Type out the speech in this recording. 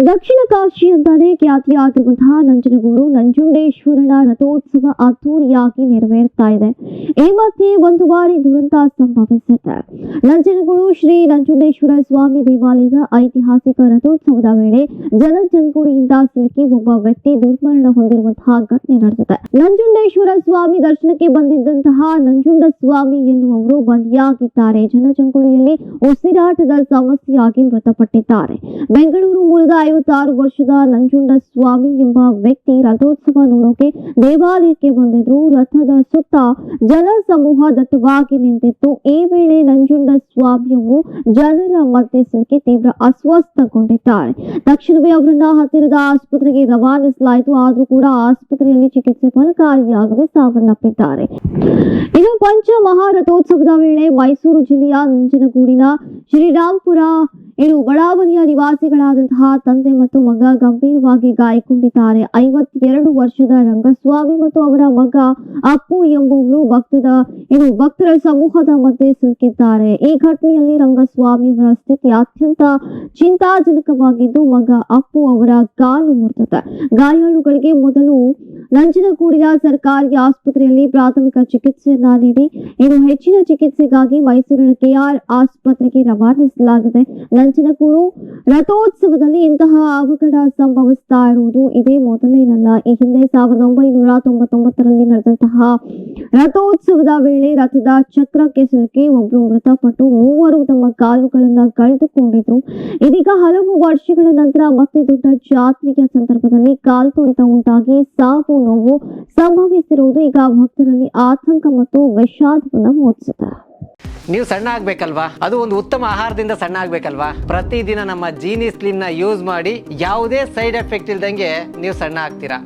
ದಕ್ಷಿಣ ಕಾಶಿ ಅಂತಾನೆ ಖ್ಯಾತಿಯಾಗಿರುವಂತಹ ನಂಜನಗೂಡು ನಂಜುಂಡೇಶ್ವರನ ರಥೋತ್ಸವ ಅದ್ದೂರಿಯಾಗಿ ನೆರವೇರ್ತಾ ಇದೆ. ಈ ಮಧ್ಯೆ ಒಂದು ಬಾರಿ ದುರಂತ ಸಂಭವಿಸಿದೆ. ನಂಜನಗೂಡು ಶ್ರೀ ನಂಜುಂಡೇಶ್ವರ ಸ್ವಾಮಿ ದೇವಾಲಯದ ಐತಿಹಾಸಿಕ ರಥೋತ್ಸವದ ವೇಳೆ ಜನಜಂಗುಳಿಯಿಂದ ಸಿಲುಕಿ ಒಬ್ಬ ವ್ಯಕ್ತಿ ದುರ್ಮರಣ ಹೊಂದಿರುವಂತಹ ಘಟನೆ ನಡೆದಿದೆ. ನಂಜುಂಡೇಶ್ವರ ಸ್ವಾಮಿ ದರ್ಶನಕ್ಕೆ ಬಂದಿದ್ದಂತಹ ನಂಜುಂಡ ಸ್ವಾಮಿ ಎನ್ನುವವರು ಬಂಧಿಯಾಗಿದ್ದಾರೆ. ಜನಜಂಗುಳಿಯಲ್ಲಿ ಉಸಿರಾಟದ ಸಮಸ್ಯೆಯಾಗಿ ಮೃತಪಟ್ಟಿದ್ದಾರೆ. ಬೆಂಗಳೂರು ಮೂಲದ 56 ವರ್ಷದ ನಂಜುಂಡ ಸ್ವಾಮಿ ಎಂಬ ವ್ಯಕ್ತಿ ರಥೋತ್ಸವ ನೋಡೋಕೆ ದೇವಾಲಯಕ್ಕೆ ಬಂದಿದ್ರು. ರಥದ ಸುತ್ತ ಜನ ಸಮೂಹ ದಟ್ಟವಾಗಿ ನಿಂತಿತ್ತು. ಈ ವೇಳೆ ನಂಜುಂಡ ಸ್ವಾಮಿಯವರು ಜನರ ಮಧ್ಯೆ ಸಿಲುಕಿ ತೀವ್ರ ಅಸ್ವಸ್ಥಗೊಂಡಿದ್ದಾರೆ. ತಕ್ಷಣವೇ ಅವರನ್ನ ಹತ್ತಿರದ ಆಸ್ಪತ್ರೆಗೆ ರವಾನಿಸಲಾಯಿತು. ಆದ್ರೂ ಕೂಡ ಆಸ್ಪತ್ರೆಯಲ್ಲಿ ಚಿಕಿತ್ಸೆ ಫಲಕಾರಿಯಾಗದೆ ಸಾವನ್ನಪ್ಪಿದ್ದಾರೆ. ಇನ್ನು ಪಂಚ ಮಹಾರಥೋತ್ಸವದ ವೇಳೆ ಮೈಸೂರು ಜಿಲ್ಲೆಯ ನಂಜನಗೂಡಿನ ಶ್ರೀರಾಂಪುರ ಬಡಾವಣೆಯ ನಿವಾಸಿಗಳಾದಂತಹ ತಂದೆ ಮತ್ತು ಮಗ ಗಂಭೀರವಾಗಿ ಗಾಯಗೊಂಡಿದ್ದಾರೆ. 52 ವರ್ಷದ ರಂಗಸ್ವಾಮಿ ಮತ್ತು ಅವರ ಮಗ ಅಪ್ಪು ಎಂಬುವರು ಭಕ್ತರ ಸಮೂಹದ ಮಧ್ಯೆ ಸಿಲುಕಿದ್ದಾರೆ. ಈ ಘಟನೆಯಲ್ಲಿ ರಂಗಸ್ವಾಮಿ ಅವರ ಸ್ಥಿತಿ ಅತ್ಯಂತ ಚಿಂತಾಜನಕವಾಗಿದ್ದು, ಮಗ ಅಪ್ಪು ಅವರ ಕಾಲು ಮುರಿದಿದೆ. ಗಾಯಾಳುಗಳಿಗೆ ಮೊದಲು ನಂಜನಗೂಡಿನ ಸರ್ಕಾರಿ ಆಸ್ಪತ್ರೆಯಲ್ಲಿ ಪ್ರಾಥಮಿಕ ಚಿಕಿತ್ಸೆಯನ್ನ ನೀಡಿ ಹೆಚ್ಚಿನ ಚಿಕಿತ್ಸೆಗಾಗಿ ಮೈಸೂರಿನ ಕೆಆರ್ ಆಸ್ಪತ್ರೆಗೆ ರವಾನಿಸಲಾಗಿದೆ. ನಂಜನಗೂಡು ರಥೋತ್ಸವದಲ್ಲಿ ಇಂತಹ ಅವಘಡ ಸಂಭವಿಸ್ತಾ ಇರುವುದು ಇದೇ ಮೊದಲೇನಲ್ಲ. ಈ ಹಿಂದೆ 1999ರಲ್ಲಿ ನಡೆದಂತಹ ರಥೋತ್ಸವದ ವೇಳೆ ರಥದ ಚಕ್ರಕ್ಕೆ ಸಿಲುಕಿ ಒಬ್ಬರು ಮೃತಪಟ್ಟು 3 ತಮ್ಮ ಕಾಲುಗಳನ್ನ ಕಳೆದುಕೊಂಡಿದ್ರು. ಇದೀಗ ಹಲವು ವರ್ಷಗಳ ನಂತರ ಮತ್ತೆ ದೊಡ್ಡ ಜಾತ್ರೆಯ ಸಂದರ್ಭದಲ್ಲಿ ಕಾಲು ತುಳಿತ ಉಂಟಾಗಿ ಸಾವು ನೋವು ಸಂಭವಿಸಿರುವುದು ಈಗ ಭಕ್ತರಲ್ಲಿ ಆತಂಕ ಮತ್ತು ವಿಷಾದವನ್ನು ಮೂಡಿಸಿದೆ. ನೀವು ಸಣ್ಣ ಆಗ್ಬೇಕಲ್ವಾ? ಅದು ಒಂದು ಉತ್ತಮ ಆಹಾರದಿಂದ ಸಣ್ಣ ಆಗ್ಬೇಕಲ್ವಾ? ಪ್ರತಿದಿನ ನಮ್ಮ ಜೀನಿ ಸ್ಲಿಮ್ ನ ಯೂಸ್ ಮಾಡಿ ಯಾವುದೇ ಸೈಡ್ ಎಫೆಕ್ಟ್ ಇಲ್ದಂಗೆ ನೀವು ಸಣ್ಣ ಆಗ್ತೀರಾ.